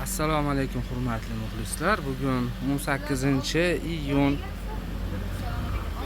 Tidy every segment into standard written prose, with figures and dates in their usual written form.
Assalomu alaykum hurmatli muxlislar. Bugun 18-iyun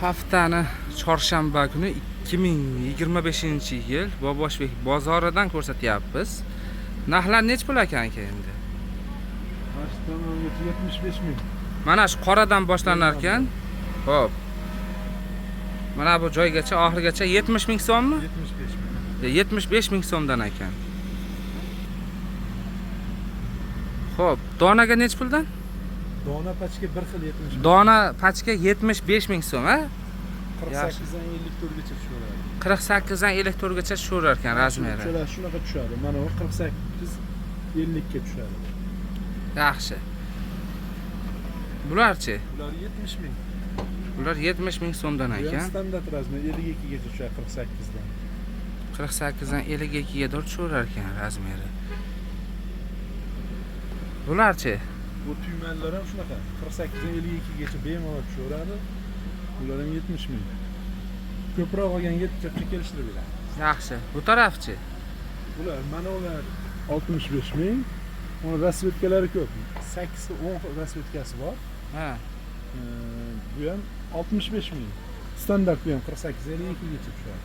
haftani chorshanba kuni 2025-yil Boboshbek bozoridan ko'rsatyapmiz. Narxlar nech pul ekan endi? Ashdan 75 ming. Mana shu qoradan boshlanar ekan. Xo'p. Mana bu joygacha oxirigacha 70 ming so'mmi? 75 ming. 75 ming so'mdan ekan. Xo'p, donaga nech puldan? Dona pachka 1 xil 70 ming. Dona pachka 75 ming so'm, ha? 48 dan 54 gacha tushadi. 48 dan 54 gacha tusharar ekan razmeri. Shunaqa tushadi. Mana bu 48 50 ga tushadi. Yaxshi. Bularchi? Bular 70 ming. Bular 70 ming so'mdan Bu ham ekan. standart razmer 52 gacha tushadi 48 dan. 48 dan 52 ga doğru tusharar ekan razmeri. Bularchi? Bu tüymenler ham shunaqa 48 dan 52 gacha bemalol tushadi. Bular ham 70 ming. Ko'proq olganga chapcha kelishtirib beradi. Yaxshi. Bu tarafchi? Bular mana ular 65 ming. Uni rasvetkalari ko'p. 8-10 rasvetkasi bor. Ha. Bu ham 65 ming. Standart bu ham 48-52 gacha tushadi.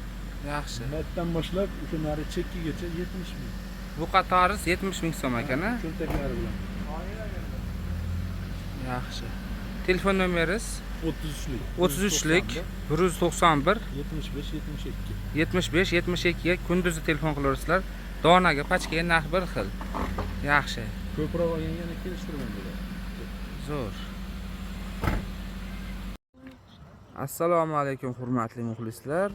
Yaxshi. Matdan boshlab o'sha nari chekkigacha 70 ming. Bu qatori 70 ming so'm ekan, ha? Cho'ntaklari bilan. Yaxshi. Telefon nomeringiz? 33lik. 33lik 191 75 72. 75 72 ga kunduzi telefon qilaverasizlar. Donaga, pachkaga narx bir xil. Yaxshi. Ko'proq olganga yana kelishtirib beradi. Zo'r. Assalomu alaykum hurmatli muxlislar.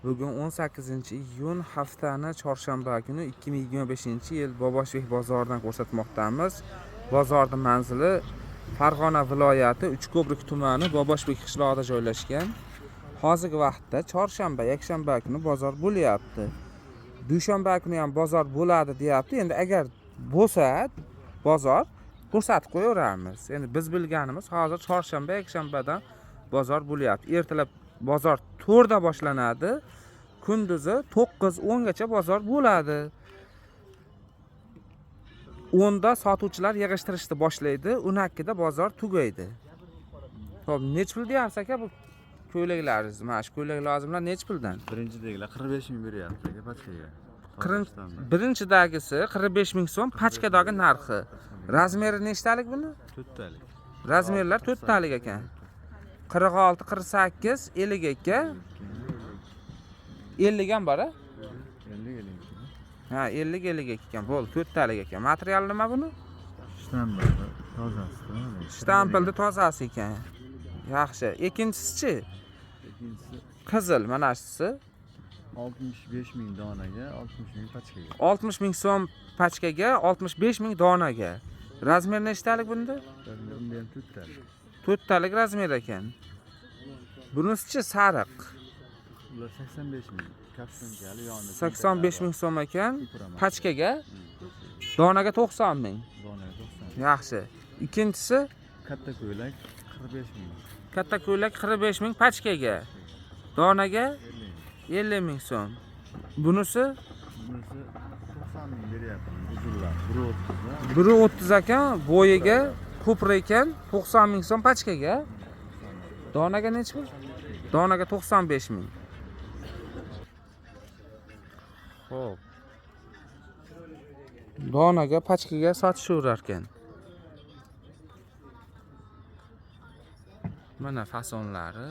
Bugun 18-iyun haftani chorshanba kuni 2025-yil Boboshbek bozoridan ko'rsatmoqdamiz. Bozorning manzili Farg'ona viloyati Uchko'prik tumani Boboshbek qishlog'ida joylashgan. Hozirgi vaqtda chorshanba, yakshanba kuni bozor bo'lyapti. Dushanba kuni ham bozor bo'ladi deyapti. Endi agar bo'lsa bozor ko'rsatib qo'yaveramiz. Endi biz bilganimiz hozir chorshanba, yakshanbadan bozor bo'lyapti. Ertalab bozor 4 da boshlanadi. Kunduzi 9-10 gacha bozor bo'ladi. 10 da sotuvchilar yig'ishtirishni boshlaydi, 12 da bozor tugaydi. Xo'p, nech pul deyapsiz aka bu ko'ylaklaringiz? Mana shu ko'ylak lozimlar nech puldan? Birinchidagilar 45 ming beryapti aka pachkaga. Birinchidagisi 45 ming so'm pachkadagi narxi. Razmeri nechtalik buni? 4 talik. Razmerlar 4 talik ekan. 46, 48, 52. 50 ham bor, a? 50 Ha, 50 52 ekan. Bo'ldi, 4 talik ekan. Material nima buni? shtambil tozasi. Shtampilni tozasi ekan. Yaxshi. Ikkinchisi-chi? Ikkinchisi Qizil mana shunisi. 65 ming donaga, 60 ming pachkaga. 60 ming so'm pachkaga, 65 ming donaga. Razmer nechtalik bunda? Bunda ham 4 talik. 4 talik razmer ekan. Bunisi-chi sariq. Ular 85 ming. Kapsunkali yonida. 85 ming so'm ekan pachkaga. Donaga 90 ming. Donaga 90. Yaxshi. Ikkinchisi Katta ko'ylak 45 ming. katta ko'ylak 45 ming pachkaga. Donaga 50 ming so'm. Bunisi Bunisi 90 ming beryapti. Uzunlar 130 130 ekan, bo'yiga ko'prik ekan, 90 ming so'm pachkaga. Donaga necha pul? Donaga 95 ming. Xo'p. Donaga, pachkaga sotishaverar ekan. Mana fasonlari.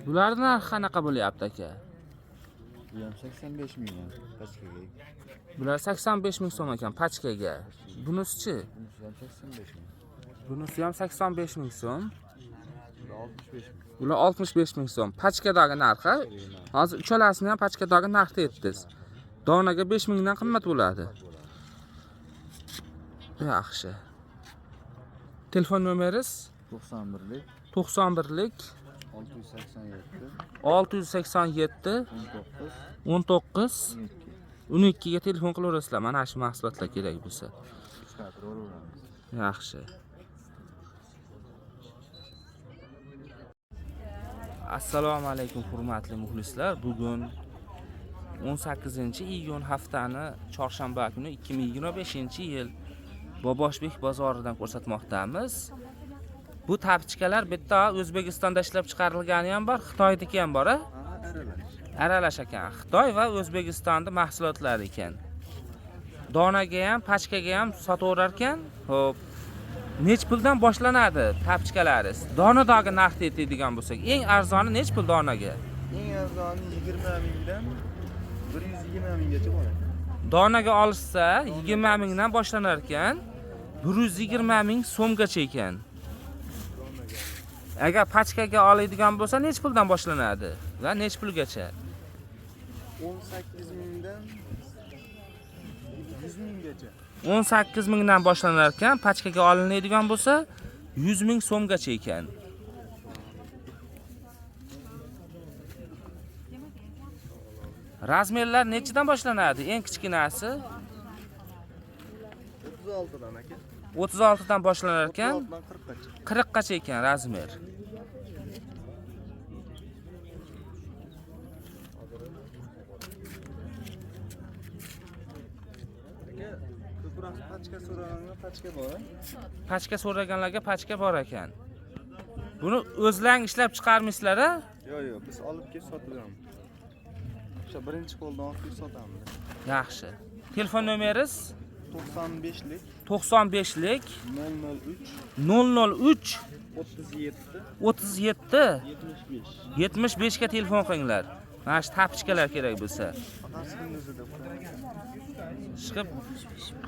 Bularning narxi qanaqa bo'lyapti aka? Bu ham 85 ming pachkaga. Bular 85 ming so'm ekan pachkaga. Bunisi-chi? Bunisi ham 85 ming. Bunisi ham 85 ming so'm. Bular 65 ming. Bular 65 ming so'm. Pachkadagi narxi. Hozir uchalasini ham pachkadagi narxda aytdingiz. Donaga 5 mingdan qimmat bo'ladi. Yaxshi. Telefon nomeringiz? 91lik 91lik 687 687 19 19 ga telefon qilaverasizlar. Mana shu mahsulotlar kerak bo'lsa. Yaxshi. Assalomu alaykum hurmatli muxlislar. Bugun 18-iyun haftani chorshanba kuni 2025-yil Boboshbek bozoridan ko'rsatmoqdamiz. Bu tapchikalar bitta O'zbekistonda ishlab chiqarilgani ham bor, Xitoydagi ham bor, aralash ekan. Xitoy va O'zbekistonda mahsulotlar ekan. Donaga ham, pachkaga ham sotaverar ekan. Xo'p. Nech puldan boshlanadi tapchikalaringiz? Donadagi narxni aytadigan bo'lsak, eng arzoni nech pul donaga? Eng arzoni 20 mingdan 120 minggacha bo'ladi. Donaga olishsa 20 mingdan boshlanar ekan, 120 ming so'mgacha ekan. Agar pachkaga oladigan bo'lsa nech puldan boshlanadi va nech pulgacha? 18 mingdan 100 minggacha. 18 mingdan boshlanar ekan, pachkaga olinadigan bo'lsa 100 ming so'mgacha ekan. Razmerlar nechidan boshlanadi? Eng kichkinasi 36 dan aka. 36 dan boshlanar ekan, 36 dan 40 gacha. 40 gacha ekan razmer. Ko'proq pachka so'raganlarga pachka bor. Pachka so'raganlarga pachka bor ekan. Buni o'zlaring ishlab chiqarmisizlar-a? Yo'q, biz olib kelib sotamiz. O'sha birinchi qo'ldan olib kelib sotamiz. Yaxshi. Telefon nomeringiz 95lik 95lik 003 003 37 37 75. 75 ga telefon qilinglar. Mana shu tapchikalar kerak bo'lsa. Faqat kunduzida Chiqib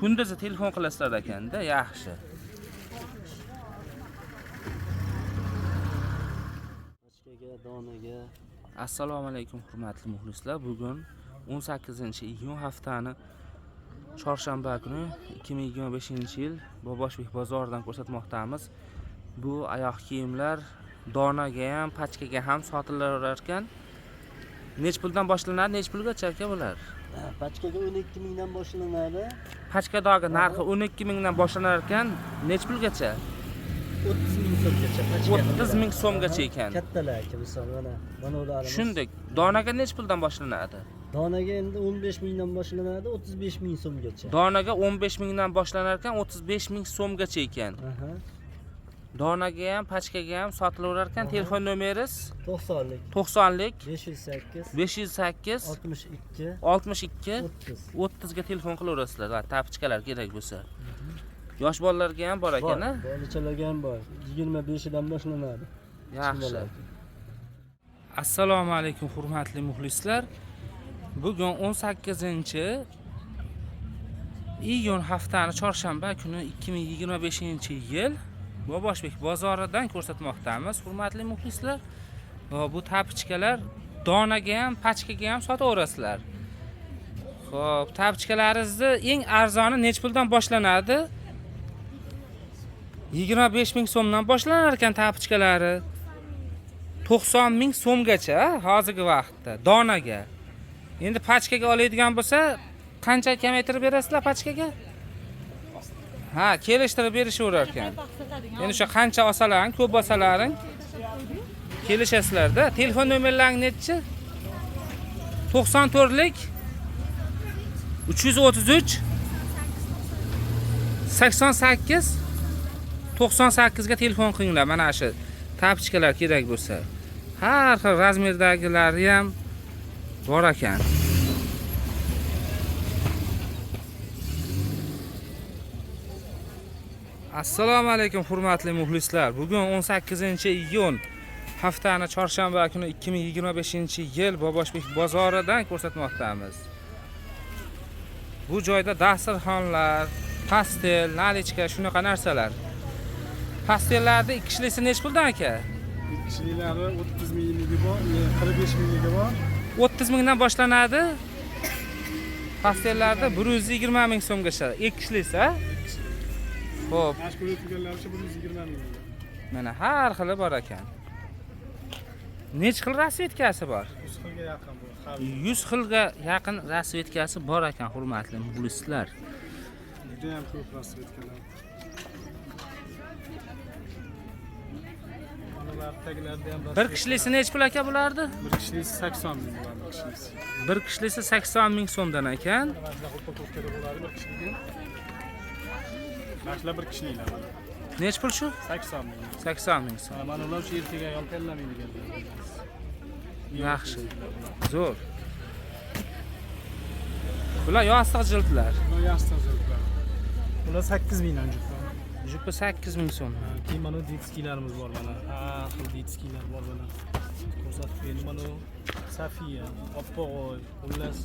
kunduzi telefon qilasizlar ekanda, yaxshi. Pachkaga, donaga. Assalomu alaykum hurmatli muxlislar. Bugun 18-iyun haftani chorshanba kuni 2025-yil Boboshbek bozoridan ko'rsatmoqdamiz. Bu oyoq kiyimlar donaga ham, pachkaga ham sotilaverar ekan. Nech puldan boshlanadi, nech pulgacha aka bular? Pachkaga 12 mingdan boshlanadi. Pachkadagi narxi 12 mingdan boshlanar ekan, nech pulgacha? 30 ming so'mgacha pachka. 30 ming so'mgacha ekan. Kattalar aka, misol mana ularimiz. Shunday. Donaga nech puldan boshlanadi? Donaga endi 15 mingdan boshlanadi, 35 ming so'mgacha. Donaga 15 mingdan boshlanar ekan, 35 ming so'mgacha ekan. Aha. Donaga ham, pachkaga ham sotilaverar ekan. Telefon nomeringiz 90lik 90lik 508 508 62 62 30. 30 ga telefon qilaverasizlar va tapchikalar kerak bo'lsa. Yosh bolalarga ham bor ekan-a? Bolachalarga ham bor. 25 dan boshlanadi. Yaxshi. Assalomu alaykum hurmatli muxlislar. Bugun 18-iyun haftani chorshanba kuni 2025-yil Boboshbek bozoridan ko'rsatmoqdamiz. Hurmatli muxlislar, bu tapchikalar donaga ham, pachkaga ham sotaverasizlar. Xo'p, tapchikalaringizni eng arzoni nech puldan boshlanadi? 25 ming so'mdan boshlanar ekan tapchikalari. 90 ming so'mgacha hozirgi vaqtda donaga. Endi pachkaga oladigan bo'lsa, qancha kamaytirib berasizlar pachkaga? Ha, kelishtirib berishaverar ekan. Endi o'sha qancha olsalaring, ko'p olsalaring kelishasizlar-da. Telefon nomerlaring nechi? 94lik 333 88 98 ga telefon qilinglar. Mana shu tapchikalar kerak bo'lsa. Har xil razmerdagilari ham bor ekan. Assalomu alaykum hurmatli muxlislar. Bugun 18-iyun haftani chorshanba kuni 2025-yil Boboshbek bozoridan ko'rsatmoqdamiz. Bu joyda dasturxonlar, pastel, nalichka shunaqa narsalar. Pastellarni ikkilisi nech puldan aka? Ikkililari 30 mingligi bor, 45 mingligi bor. 30 mingdan boshlanadi. Pastellarni 120 ming so'mgacha. Ikkilisi, ha? Xo'p. Mashg'ulot tugallar 120 ming. Mana har xili bor ekan. Necha xil rasvetkasi bor? 100 xilga yaqin bu. 100 xilga yaqin rasvetkasi bor ekan, hurmatli muxlislar. Juda ham ko'p rasvetkalar. Manalar taglarida ham Bir kishlisi necha pul aka bulardi? bir kishlisi 80 ming bo'ladi bir kishlisi. Bir kishlisi 80 ming so'mdan ekan. Mana upakovkada bo'ladi bir kishiga. Mashlar bir kishiliklar mana. Necha pul shu? 80 ming. 80 ming so'm. Mana ular shu erkak ayol tanlamaydigan. Yaxshi. Zo'r. Bular yostiq jildlar. Bular yaxshi tozalaklar. Bular 8 mingdan juda. Jupi 8 ming so'm. Keyin mana ditskilarimiz bor mana. Har xil ditskilar bor mana. Ko'rsatib bering mana Safiya, Oppoqoy, xullas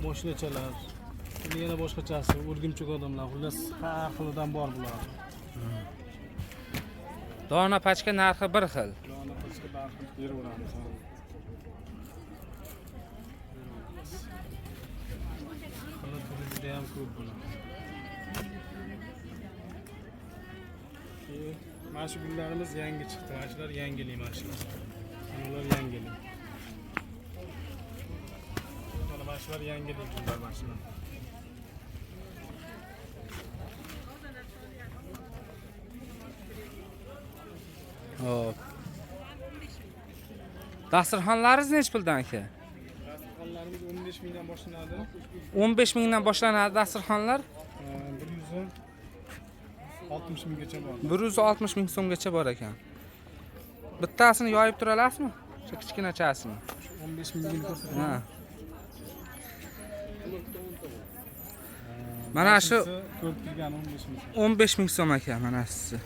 moshinachalar. Buni yana boshqachasi, o'rgimchuk odamlar, xullas har xilidan bor bular. Dona pachka narxi bir xil. Dona pachka barxil beraveramiz. Xillar turi juda ham ko'p bular. Mana shu gullarimiz yangi chiqdi. Mana shular yangilik mana shular. Ular yangilik. Mana shular yangilik gullar mana shular. Hop. Dasturxonlaringiz necha puldan aka? Dasturxonlarimiz 15 mingdan boshlanadi. 15 mingdan boshlanadi dasturxonlar. 160 minggacha bor. 160 ming so'mgacha bor ekan. Bittasini yoyib tura olasizmi? Shu kichkinachasini. 15 mingni ko'rsataman. Ha. Mana shu ko'p turgan 15 ming. 15 ming so'm ekan mana sizi.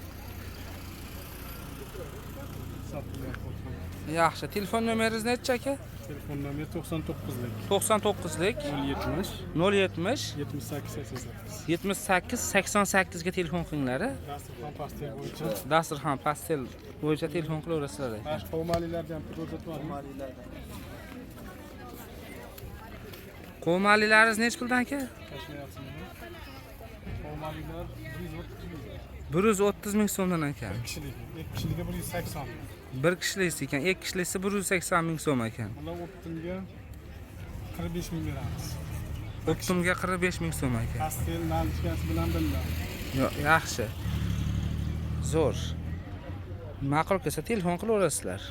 Yaxshi. Telefon nomeringiz necha aka? Telefon nomeri 99lik 99lik 070 070 78 88. 78 88 ga telefon qilinglar. Dasturxon pastel bo'yicha. Dasturxon pastel bo'yicha telefon qilaverasizlar. Mana shu qovmalilarda ham ko'rsatyapman. Qo'malilaringiz necha puldan aka? Tashlayapsizmi? Qovmalilar 130 ming so'mdan ekan. kishilik. 2 kishilikka 180. Bir kishlisi ekan, 2 kishlisi 180 ming so'm ekan. Ular optimga 45 ming beramiz. Optimga 45 ming so'm ekan. Pastel nalishkasi bilan birga. Yaxshi. Zo'r. Ma'qul kelsa telefon qilaverasizlar.